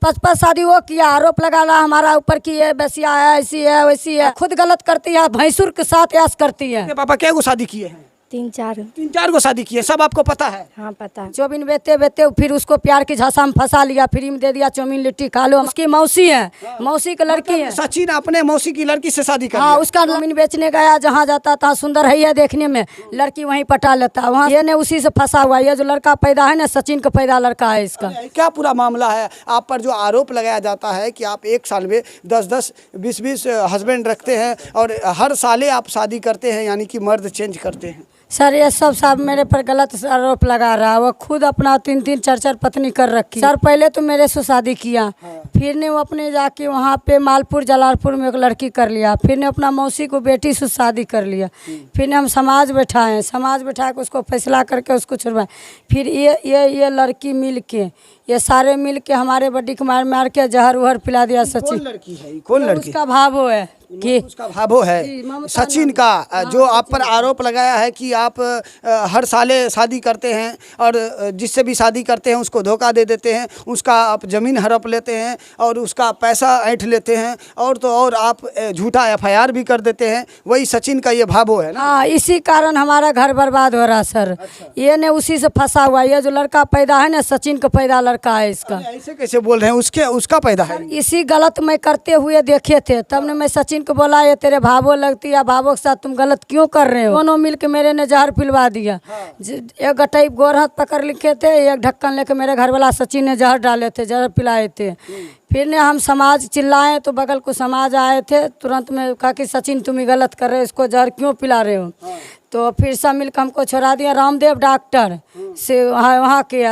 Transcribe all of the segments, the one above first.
5-5 शादी वो किया, आरोप लगा रहा हमारा ऊपर की ये बेसिया है, ऐसी है वैसी है, खुद गलत करती है, भैंसुर के साथ ऐश करती है। आपके पापा क्या को शादी किए हैं? 3-4। को शादी किए, सब आपको पता है? हाँ पता। चौमिन बेचते बेचते फिर उसको प्यार की झांसा में फंसा लिया, फ्री में दे दिया चौमिन लिट्टी खा लो। उसकी मौसी है, मौसी की लड़की है। सचिन अपने मौसी की लड़की से शादी कर हाँ, लिया। उसका चौमिन बेचने गया, जहाँ जाता था सुंदर है देखने में, लड़की वहीं पटा लेता। वहाँ ये ने उसी से फंसा हुआ। ये जो लड़का पैदा है ना, सचिन का पैदा लड़का है इसका। क्या पूरा मामला है? आप पर जो आरोप लगाया जाता है कि आप एक साल में 10-10, 20-20 हस्बैंड रखते हैं और हर साले आप शादी करते हैं, यानी कि मर्द चेंज करते हैं। सर ये सब मेरे पर गलत आरोप लगा रहा है। वो खुद अपना 3-3, 4-4 पत्नी कर रखी। सर पहले तो मेरे से शादी किया, फिर ने वो अपने जाके वहाँ पे मालपुर जलालपुर में एक लड़की कर लिया, फिर ने अपना मौसी को बेटी से शादी कर लिया, फिर ने हम समाज बैठाए, समाज बैठा के उसको फैसला करके उसको छुड़वाए। फिर ये लड़की मिल के, ये सारे मिल के हमारे बड्डी को मार मार के जहर उहर पिला दिया। सचिन कौन लड़की है? कौन लड़की? उसका भावो है कि उसका भावो है सचिन का, जो आप पर आरोप लगाया है कि आप हर साले शादी करते हैं और जिससे भी शादी करते हैं उसको धोखा दे देते हैं, उसका आप ज़मीन हड़प लेते हैं और उसका पैसा ऐंठ लेते हैं, और तो और आप झूठा FIR भी कर देते हैं। वही सचिन का ये भावो है ना? हाँ, इसी कारण हमारा घर बर्बाद हो रहा सर। ये ने उसी से फंसा हुआ। ये जो लड़का पैदा है ना, सचिन का पैदा लड़का है इसका। ऐसे कैसे बोल रहे हैं? उसका पैदा है? इसी गलत मैं करते हुए देखे थे, तब ने मैं सचिन को बोला ये तेरे भावो लगती है, भावो के साथ तुम गलत क्यों कर रहे हो। दोनों मिल के मेरे ने जहर पिलवा दिया। एक गटाई गोर हाथ पकड़ लिखे थे, एक ढक्कन लेके मेरे घर वाला सचिन ने जहर डाले थे, जहर पिलाए थे। फिर ने हम समाज चिल्लाए तो बगल को समाज आए थे, तुरंत में कहा कि सचिन तुम ही गलत कर रहे हो, इसको जहर क्यों पिला रहे हो। तो फिर सब मिलकर हमको छोड़ा दिया। रामदेव डॉक्टर से वहाँ के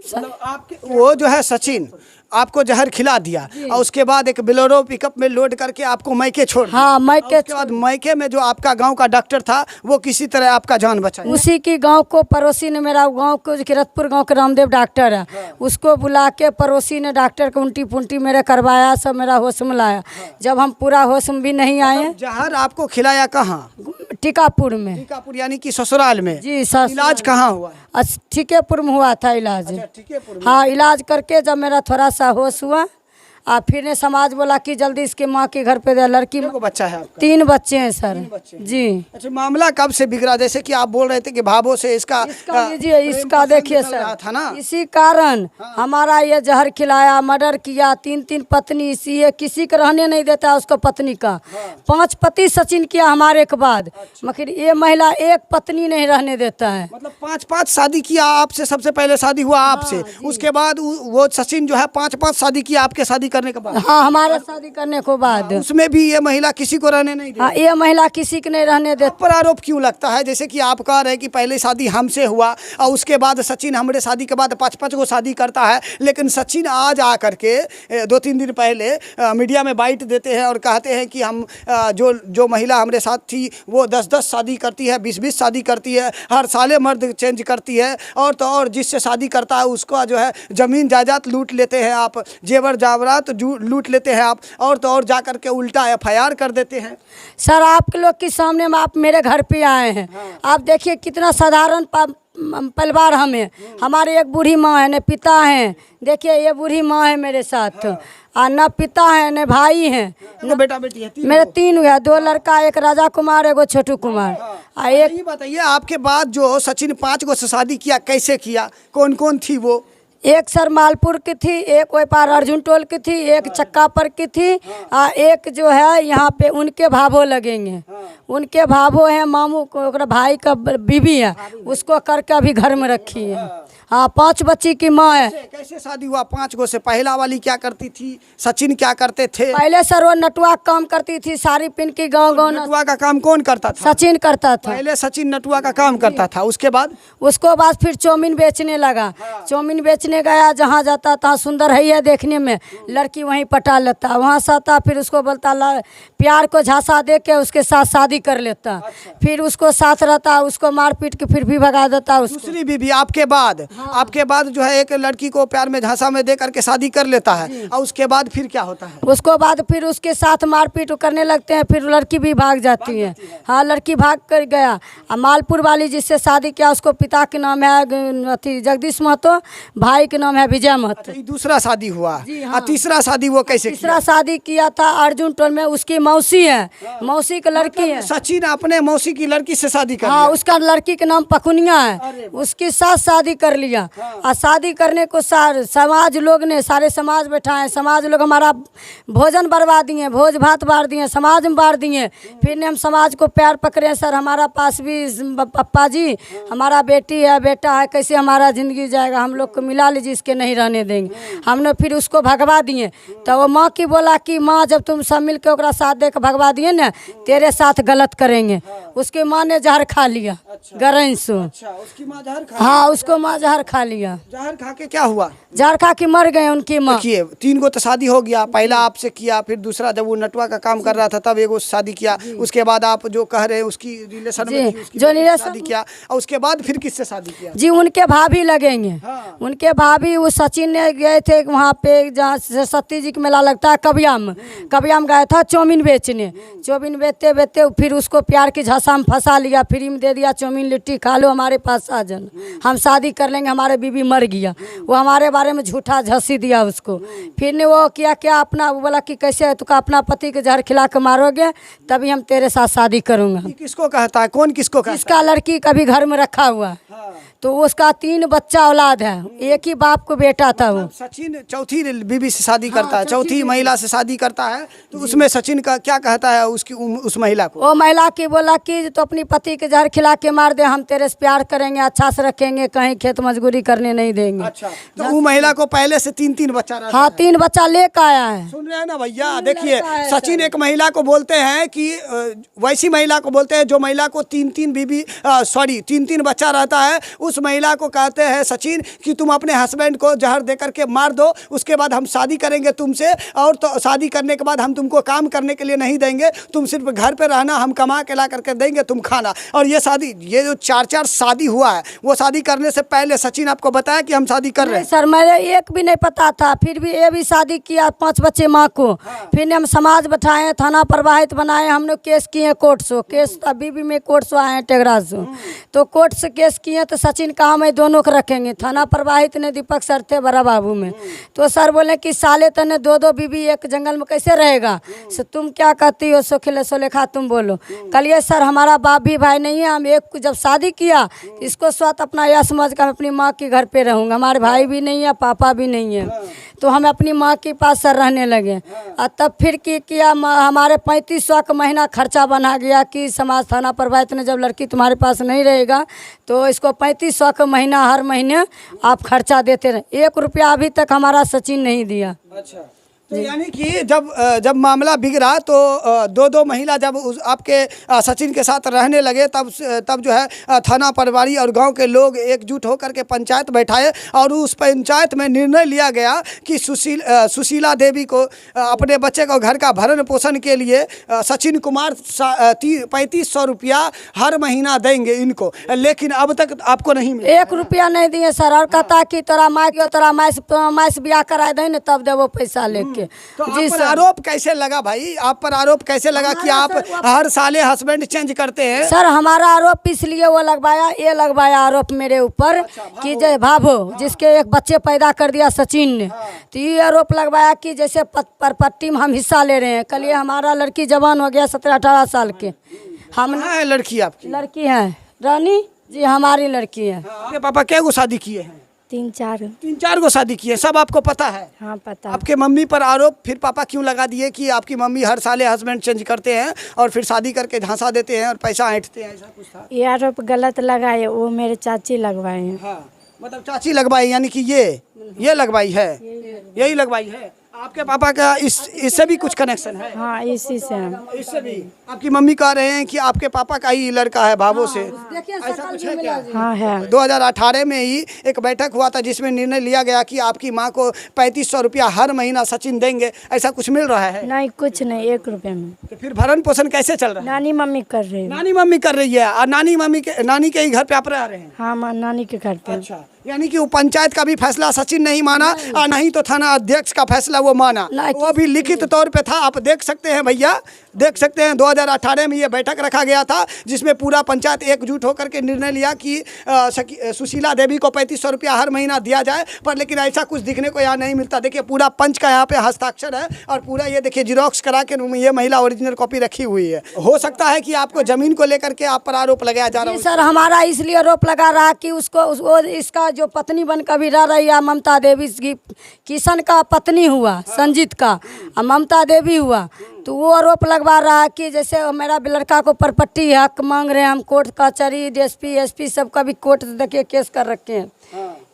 मतलब आपके वो जो है सचिन आपको जहर खिला दिया और उसके बाद एक बोलेरो पिकअप में लोड करके आपको मैके छोड़ दिया। हाँ, मैके। उसके बाद मैके में जो आपका गांव का डॉक्टर था वो किसी तरह आपका जान बचाया। उसी की गांव को पड़ोसी ने, मेरा गांव को किरतपुर गांव के रामदेव डॉक्टर है, उसको बुला के पड़ोसी ने डॉक्टर को उल्टी पुंटी मेरे करवाया, सब मेरा होश में लाया। जब हम पूरा होश में भी नहीं आए। जहर आपको खिलाया कहाँ? टीकापुर में। टीकापुर यानी कि ससुराल में? जी सर। इलाज कहाँ हुआ? ठीकेपुर में हुआ था इलाज। ठीकेपुर में? हाँ, इलाज करके जब मेरा थोड़ा सा होश हुआ, फिर ने समाज बोला कि जल्दी इसके माँ के घर पे दे। लड़की को बच्चा है आपका? 3 बच्चे हैं सर। जी। अच्छा, मामला कब से बिगड़ा? जैसे कि आप बोल रहे थे कि भावों से इसका लीजिए, इसका देखिए सर, था ना? इसी कारण हमारा ये जहर खिलाया, मर्डर किया। 3-3 पत्नी, इसी ये किसी को रहने नहीं देता उसको पत्नी का। 5 पति सचिन किया हमारे के बाद, मगर ये महिला एक पत्नी नहीं रहने देता है। मतलब 5-5 शादी किया आपसे? सबसे पहले शादी हुआ आपसे, उसके बाद वो सचिन जो है 5-5 शादी किया आपके शादी करने के बाद? हाँ, हमारा शादी करने के बाद। उसमें भी ये महिला किसी को रहने नहीं देती? हाँ, ये महिला किसी को नहीं रहने देती। पर आरोप क्यों लगता है? जैसे कि आप कह रहे हैं कि पहले शादी हमसे हुआ और उसके बाद सचिन हमारे शादी के बाद 5-5 को शादी करता है, लेकिन सचिन आज आकर के 2-3 दिन पहले मीडिया में बाइट देते हैं और कहते हैं कि हम जो महिला हमारे साथ थी वो 10-10 शादी करती है, 20-20 शादी करती है, हर साले मर्द चेंज करती है, और तो और जिससे शादी करता है उसका जो है ज़मीन जायदाद लूट लेते हैं आप, जेवर जावरात लूट लेते हैं आप, और तो और जाकर के उल्टा FIR कर देते हैं। सर आप लोग के सामने में आप मेरे घर पे आए हैं, आप देखिए कितना साधारण परिवार हमें। हमारे एक बूढ़ी माँ है, न पिता हैं। देखिए ये बूढ़ी माँ है मेरे साथ, और न पिता है न भाई हैं, न बेटा बेटी है? मेरे 3 है, 2 लड़का, एक राजा कुमार, एक छोटू कुमार। एक ये बताइए, आपके बाद जो सचिन 5 को से शादी किया, कैसे किया? कौन कौन थी वो? एक सर मालपुर की थी, एक वही पार अर्जुन टोल की थी, एक चक्का पर की थी, एक जो है यहाँ पे उनके भाभो लगेंगे। उनके भाभो हैं, मामू को भाई का बीवी है, उसको करके अभी घर में रखी है। हाँ, 5 बच्ची की माँ है। कैसे शादी हुआ 5 को से? पहला वाली क्या करती थी? सचिन क्या करते थे? पहले सर वो नटुआ काम करती थी, साड़ी पहन के गाँव नटुआ का काम कौन करता था? सचिन करता था। पहले सचिन नटुआ का काम करता था, उसके बाद फिर चौमिन बेचने लगा। चौमिन बेचने गया, जहाँ जाता तहाँ सुंदर है देखने में, लड़की वहीं पटा लेता। वहाँ से आता, फिर उसको बोलता प्यार को झांसा दे के उसके साथ शादी कर लेता। फिर उसको साथ रहता, उसको मार पीट के फिर भी भगा देता। दूसरी बीवी आपके बाद जो है एक लड़की को प्यार में झांसा में दे करके शादी कर लेता है, और उसके बाद फिर क्या होता है? उसको बाद फिर उसके साथ मारपीट करने लगते हैं, फिर लड़की भी भाग जाती है। हाँ, लड़की भाग कर गया। मालपुर वाली जिससे शादी किया उसको पिता के नाम है जगदीश महतो, भाई के नाम है विजय महतो। दूसरा शादी हुआ? और तीसरा शादी वो कैसे किया? तीसरा शादी किया था अर्जुन टोल में, उसकी मौसी है, मौसी की लड़की है। सचिन अपने मौसी की लड़की से शादी कर हाँ, लिया। उसका लड़की के नाम पकुनिया है, उसके साथ शादी कर लिया। और शादी करने को समाज लोग ने, सारे समाज बैठाए, समाज लोग हमारा भोजन बर्बाद दिए, भोज भात बार दिए, समाज में बार दिए। फिर ने हम समाज को प्यार पकड़े, सर हमारा पास भी पप्पा जी, हमारा बेटी है, बेटा है, कैसे हमारा ज़िंदगी जाएगा, हम लोग को मिला लीजिए, इसके नहीं रहने देंगे। हमने फिर उसको भगवा दिए। तो वो माँ की बोला कि माँ जब तुम सब मिल के ओकरा साथ दे के भगवा दिए ना, तेरे साथ गलत करेंगे। उसकी माँ ने जहर खा लिया, गरैन से। अच्छा, उसकी माँ जहर खा? हाँ, उसको माँ जहर खा लिया। जहर खा के क्या हुआ? जहर खा के मर गए उनकी माँ। देखिए 3 गो तो शादी हो गया, पहला आपसे किया, फिर दूसरा जब वो नटवा का काम कर रहा था तब एगो शादी किया, उसके बाद आप जो कह रहे हैं उसकी रिलेशन में थी, उसकी जो रिलेशन शादी किया, और उसके बाद फिर किससे शादी किया? जी, उनके भाभी लगेंगे। हाँ। उनके भाभी, वो सचिन ने गए थे वहाँ पे जहाँ सरस्वती जी का मेला लगता है कबियाम, कबियाम गया था चौमीन बेचने। चौमीन बेचते बेचते फिर उसको प्यार की झांसा में फंसा लिया, फ्री में दे दिया चौमीन लिट्टी खा लो, हमारे पास आ जाना, हम शादी कर लेंगे, हमारे बीबी मर गया। वो हमारे बारे में झूठा झांसी दिया उसको। फिर ने वो किया क्या, अपना वो बोला कि कैसे तुका अपना पति के जहर खिला के मारोगे तभी हम तेरे साथ शादी करूँगा। ये किसको कहता है? कौन किसको कहता है? इसका लड़की कभी घर में रखा हुआ है। हाँ। तो उसका 3 बच्चा औलाद है, एक ही बाप को बेटा था वो। सचिन चौथी बीबी से शादी करता है, चौथी महिला से शादी करता है, तो उसमें सचिन का क्या कहता है उसकी उस महिला को? वो महिला की बोला कि तो अपनी पति के जहर खिला के मार दे, हम तेरे से प्यार करेंगे, अच्छा से रखेंगे, कहीं खेत मजदूरी करने नहीं देंगे। अच्छा, तो वो महिला को पहले से 3 बच्चा रहता हाँ, है। 3 बच्चा लेकर आया है। सुन रहे हैं ना भैया? देखिए सचिन एक महिला को बोलते हैं कि वैसी महिला को बोलते हैं जो महिला को 3 बीबी, सॉरी 3 बच्चा रहता है, उस महिला को कहते हैं सचिन कि तुम अपने हस्बैंड को जहर दे करके मार दो, उसके बाद हम शादी करेंगे तुमसे, और तो शादी करने के बाद हम तुमको काम करने के लिए नहीं देंगे, तुम सिर्फ घर पे रहना, हम कमा के ला करके देंगे, तुम खाना। और ये शादी, ये जो 4 शादी हुआ है, वो शादी करने से पहले सचिन आपको बताया कि हम शादी कर रहे हैं? सर मेरे एक भी नहीं पता था, फिर भी ये भी शादी किया 5 बच्चे माँ को। फिर ने हम समाज बैठाए, थाना प्रवाहित बनाए, हमने केस किए कोर्ट से, केस अभी भी में कोर्ट से आए हैं टेगरा से। तो कोर्ट से केस किए तो सचिन कहा मैं दोनों को रखेंगे। थाना प्रवाहित ने दीपक सर थे बड़ा बाबू में, तो सर बोले कि साले तने 2 बीबी एक जंगल में कैसे रहेगा, सो तुम क्या कहती हो, सो खिले सो लेखा तुम बोलो। कलिए सर हमारा बाप भी भाई नहीं है, हम एक जब शादी किया इसको स्वत अपना यह समझ कर अपनी माँ के घर पे रहूँगा, हमारे भाई भी नहीं है, पापा भी नहीं है, तो हम अपनी माँ के पास सर रहने लगे। और तब फिर किया, हमारे 3500 का महीना खर्चा बना गया कि समाज थाना प्रभावित ने जब लड़की तुम्हारे पास नहीं रहेगा तो इसको 3500 का महीना हर महीने आप खर्चा देते रहे। 1 रुपया अभी तक हमारा सचिन नहीं दिया। अच्छा, तो यानी कि जब मामला बिगड़ा तो 2 महिला जब आपके सचिन के साथ रहने लगे तब जो है थाना प्रभारी और गांव के लोग एकजुट होकर के पंचायत बैठाए, और उस पंचायत में निर्णय लिया गया कि सुशीला देवी को अपने बच्चे को घर का भरण पोषण के लिए सचिन कुमार 3500 रुपया हर महीना देंगे इनको, लेकिन अब तक आपको नहीं मिला। 1 रुपया नहीं दिए सर, और कहता कि तोरा माँ से ब्याह करा दे न तब देवो पैसा लेके। तो आप पर आरोप कैसे लगा भाई, आप पर आरोप कैसे लगा कि आप हर साले हस्बैंड चेंज करते हैं? सर हमारा आरोप इसलिए वो लगवाया आरोप मेरे ऊपर कि जय भाभो जिसके एक बच्चे पैदा कर दिया सचिन ने, तो ये आरोप लगवाया कि जैसे परपट्टी में हम हिस्सा ले रहे हैं। कल ये हमारा लड़की जवान हो गया 17-18 साल के, हम है लड़की आपकी? लड़की है रानी जी, हमारी लड़की है। आपके पापा क्या गो शादी किए हैं? 3-4 गो शादी किए, सब आपको पता है? हाँ पता। आपके मम्मी पर आरोप फिर पापा क्यों लगा दिए कि आपकी मम्मी हर साले हस्बैंड चेंज करते हैं और फिर शादी करके झांसा देते हैं और पैसा ऐंठते हैं, ऐसा कुछ था? ये आरोप गलत लगाए, वो मेरे चाची लगवाए हैं। हाँ, मतलब चाची लगवाई, यानी कि ये लगवाई है, यही लगवाई है। आपके पापा का इससे भी कुछ कनेक्शन है? हाँ इसी से हम। इससे भी आपकी मम्मी कह रहे हैं कि आपके पापा का ही लड़का है भावों से, ऐसा कुछ है क्या? हाँ है। 2018 में ही एक बैठक हुआ था जिसमें निर्णय लिया गया कि आपकी माँ को 3500 रुपया हर महीना सचिन देंगे, ऐसा कुछ मिल रहा है? नहीं कुछ नहीं, 1 रुपये में। तो फिर भरण पोषण कैसे चल रहा है? नानी मम्मी कर रही है। नानी मम्मी कर रही है, और नानी के ही घर पे आप रह रहे हैं? हाँ नानी के घर पे। अच्छा, यानी कि वो पंचायत का भी फैसला सचिन नहीं माना और नहीं तो थाना अध्यक्ष का फैसला वो माना, वो भी लिखित तौर पे था। आप देख सकते हैं भैया, देख सकते हैं 2018 में ये बैठक रखा गया था जिसमें पूरा पंचायत एकजुट होकर के निर्णय लिया कि सुशीला देवी को 3500 रुपया हर महीना दिया जाए, पर लेकिन ऐसा कुछ दिखने को यहाँ नहीं मिलता। देखिए पूरा पंच का यहाँ पे हस्ताक्षर है और पूरा ये देखिए जिरोक्स करा के ये महिला ओरिजिनल कॉपी रखी हुई है। हो सकता है कि आपको जमीन को लेकर के आप पर आरोप लगाया जा रहा है। सर हमारा इसलिए आरोप लगा रहा कि उसको वो इसका जो पत्नी बनकर भी रह रही है ममता देवी, किशन का पत्नी हुआ संजीत का और ममता देवी हुआ, तो वो आरोप लगवा रहा है कि जैसे मेरा लड़का को प्रॉपर्टी हक मांग रहे हैं। हम कोर्ट कचहरी डीएसपी एसपी सबका भी कोर्ट देखिए केस कर रखे हैं।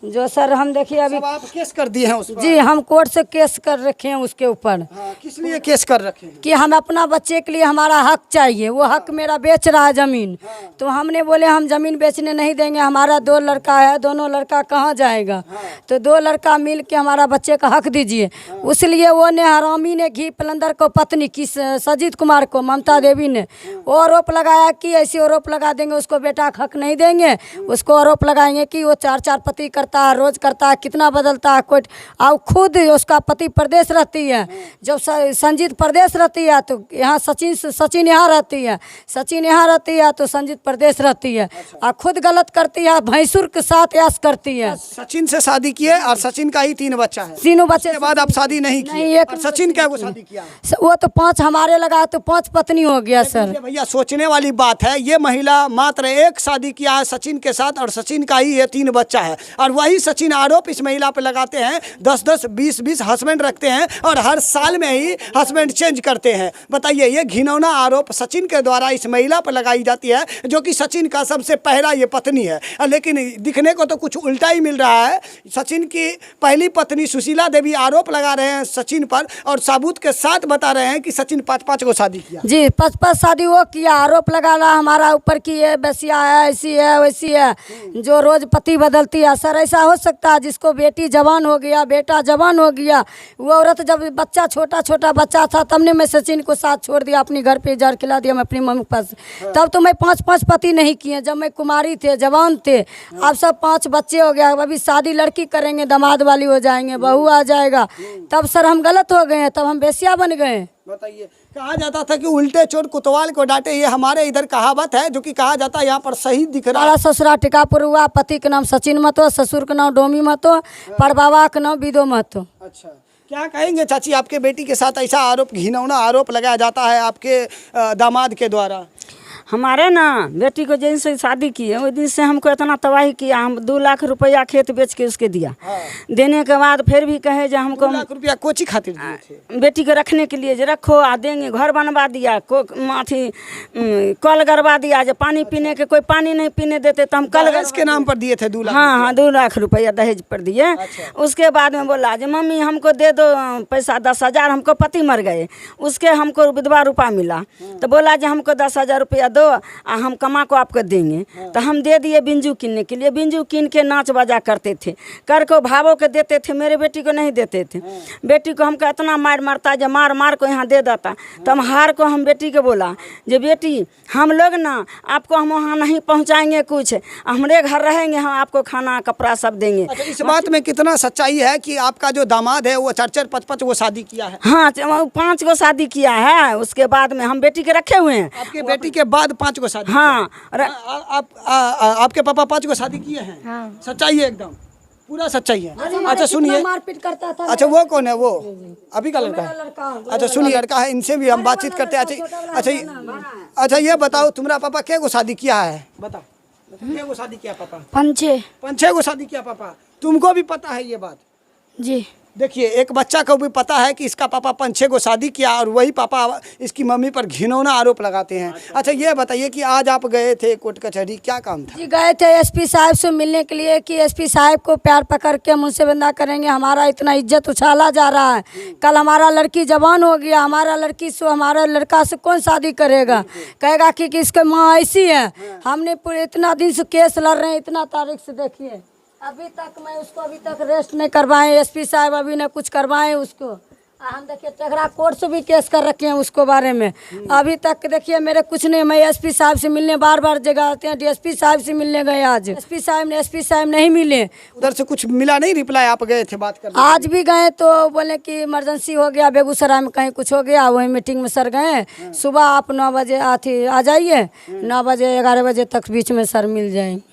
जो सर हम देखिए अभी आप केस कर दिए हैं उस पर? जी हम कोर्ट से केस कर रखे हैं उसके ऊपर। किस लिए केस कर रखे हैं? कि हम अपना बच्चे के लिए हमारा हक चाहिए, वो हक मेरा बेच रहा है ज़मीन। तो हमने बोले हम ज़मीन बेचने नहीं देंगे, हमारा 2 लड़का है, दोनों लड़का कहाँ जाएगा, तो 2 लड़का मिल के हमारा बच्चे का हक दीजिए। उसलिए वो ने हरामी ने घी पलंदर को पत्नी की सजीत कुमार को ममता देवी ने वो आरोप लगाया कि ऐसे आरोप लगा देंगे उसको बेटा का हक नहीं देंगे, उसको आरोप लगाएंगे कि वो 4 पति करता है, रोज करता है, कितना बदलता है कोई। और खुद उसका पति प्रदेश रहती है, जब संजीत प्रदेश रहती है तो यहाँ सचिन यहाँ रहती है, सचिन यहाँ रहती है तो संजीत प्रदेश रहती है। और खुद गलत करती है, भैंसुर के साथ ऐश करती है। सचिन से शादी किए और सचिन का ही 3 बच्चा है। 3 बच्चे के बाद आप शादी नहीं की? और सचिन क्या को शादी किया? वो तो 5 हमारे लगा तो 5 पत्नी हो गया सर। भैया सोचने वाली बात है, ये महिला मात्र 1 शादी किया है सचिन के साथ और सचिन का ही ये 3 बच्चा है, और वही सचिन आरोप इस महिला पे लगाते हैं। 10-10 20-20 हस्बैंड रखते हैं और हर साल में ही हस्बैंड चेंज करते हैं। बताइए ये घिनौना आरोप सचिन के द्वारा इस महिला पर लगाई जाती है जो कि सचिन का सबसे पहला ये पत्नी है। लेकिन दिखने को तो कुछ उल्टा ही मिल रहा है। सचिन की पहली पत्नी सुशीला देवी आरोप लगा रहे हैं सचिन पर और सबूत के साथ बता रहे हैं कि सचिन 5-5 को शादी किया। जी 5-5 शादी वो किया, आरोप लगा रहा हमारा ऊपर की ये बसिया है, ऐसी है वैसी है, जो रोज पति बदलती है। सर ऐसा हो सकता है जिसको बेटी जवान हो गया, बेटा जवान हो गया, वो औरत जब बच्चा छोटा बच्चा था तब ने मैं सचिन को साथ छोड़ दिया, अपनी घर पे जार खिला दिया मैं अपनी मम्मी के पास। तब तो मैं 5-5 पति नहीं किए, जब मैं कुमारी थे जवान थे। अब सब 5 बच्चे हो गया, अभी शादी लड़की करेंगे, दामाद वाली हो जाएंगे, बहू आ जाएगा, तब सर हम गलत हो गए, तब हम बेसिया बन गए। बताइए कहा जाता था कि उल्टे चोर कोतवाल को डांटे, ये हमारे इधर कहावत है जो कि कहा जाता है, यहाँ पर सही दिख रहा है। हमारा ससुरा टिकापुर हुआ, पति के नाम सचिन महतो, ससुर का नाम डोमी महतो, परबाबा का नाम विदो महतो। अच्छा, क्या कहेंगे चाची, आपके बेटी के साथ ऐसा आरोप, घिनौना आरोप लगाया जाता है आपके दामाद के द्वारा? हमारे ना बेटी को जिन से शादी की है, उस दिन से हमको इतना तबाही किया। हम 2 लाख रुपया खेत बेच के उसके दिया। देने के बाद फिर भी कहे जो हमको 2 लाख रुपया कोची खातिर दिए थे? बेटी को रखने के लिए, जो रखो आ देंगे, घर बनवा दिया, अथी कल गड़वा दिया, जो पानी पीने के कोई पानी नहीं पीने देते तो हम कल के नाम पर दिए थे 2 लाख? हाँ 2 लाख रुपया दहेज पर दिए। उसके बाद में बोला जो मम्मी हमको दे दो पैसा 10,000, हमको पति मर गए, उसके हमको विधवा रूपा मिला, तो बोला जो हमको 10,000 रुपया दो हम कमा को आपको देंगे। तो हम दे दिए बिंजू कीनने के लिए। बिंजू कीन के नाच बजा करते थे, कर को भावों के देते थे, मेरे बेटी को नहीं देते थे। बेटी को हमको इतना मार मारता, जब मार को यहाँ दे देता। तो हम हार को हम बेटी के बोला जो बेटी हम लोग ना आपको हम वहाँ नहीं पहुँचाएंगे, कुछ हमारे घर रहेंगे, हम आपको खाना कपड़ा सब देंगे। अच्छा, इस बात में कितना सच्चाई है कि आपका जो दामाद है वो 4-4 5-5 वो शादी किया है? हाँ 5 को शादी किया है। उसके बाद में हम बेटी के रखे हुए हैं। आपके बेटी के बाद 5 को शादी? हाँ आपके पापा 5 को शादी किए हैं? हाँ। सच्चाई है, एकदम पूरा सच्चाई है। अच्छा सुनिए, मारपीट करता था। अच्छा वो कौन है? वो अभी का लड़का है? अच्छा सुनिए, लड़का है, इनसे भी हम बातचीत करते हैं। अच्छा ये बताओ, तुम्हारा पापा क्या को शादी किया है? बताओ क्या को शादी किया पापा? 5-6 को शादी किया पापा। तुमको भी पता है ये बात? जी। देखिए एक बच्चा को भी पता है कि इसका पापा 5-6 को शादी किया और वही पापा इसकी मम्मी पर घिनौना आरोप लगाते हैं। अच्छा ये बताइए कि आज आप गए थे कोर्ट कचहरी, क्या काम था? जी गए थे एसपी साहब से मिलने के लिए कि एसपी साहब को प्यार पकड़ के मुझसे बंदा करेंगे, हमारा इतना इज्जत उछाला जा रहा है। कल हमारा लड़की जवान हो गया, हमारा लड़की से हमारे लड़का से कौन शादी करेगा? कहेगा कि इसके माँ ऐसी है। हमने पूरे इतना दिन से केस लड़ रहे हैं, इतना तारीख से देखिए अभी तक मैं उसको अभी तक रेस्ट नहीं करवाए, एसपी साहब अभी न कुछ करवाए उसको। हम देखिए टगरा कोर्ट से भी केस कर रखे हैं उसको बारे में। अभी तक देखिए मेरे कुछ नहीं, मैं एसपी साहब से मिलने बार बार जगह आते हैं, डीएसपी साहब से मिलने गए आज, एसपी साहब नहीं मिले। उधर से कुछ मिला नहीं रिप्लाई? आप गए थे बात करने? आज भी गए तो बोले कि इमरजेंसी हो गया बेगूसराय में, कहीं कुछ हो गया, वही मीटिंग में सर गए। सुबह आप 9 बजे आ जाइए, 9 बजे 11 बजे तक बीच में सर मिल जाएंगे।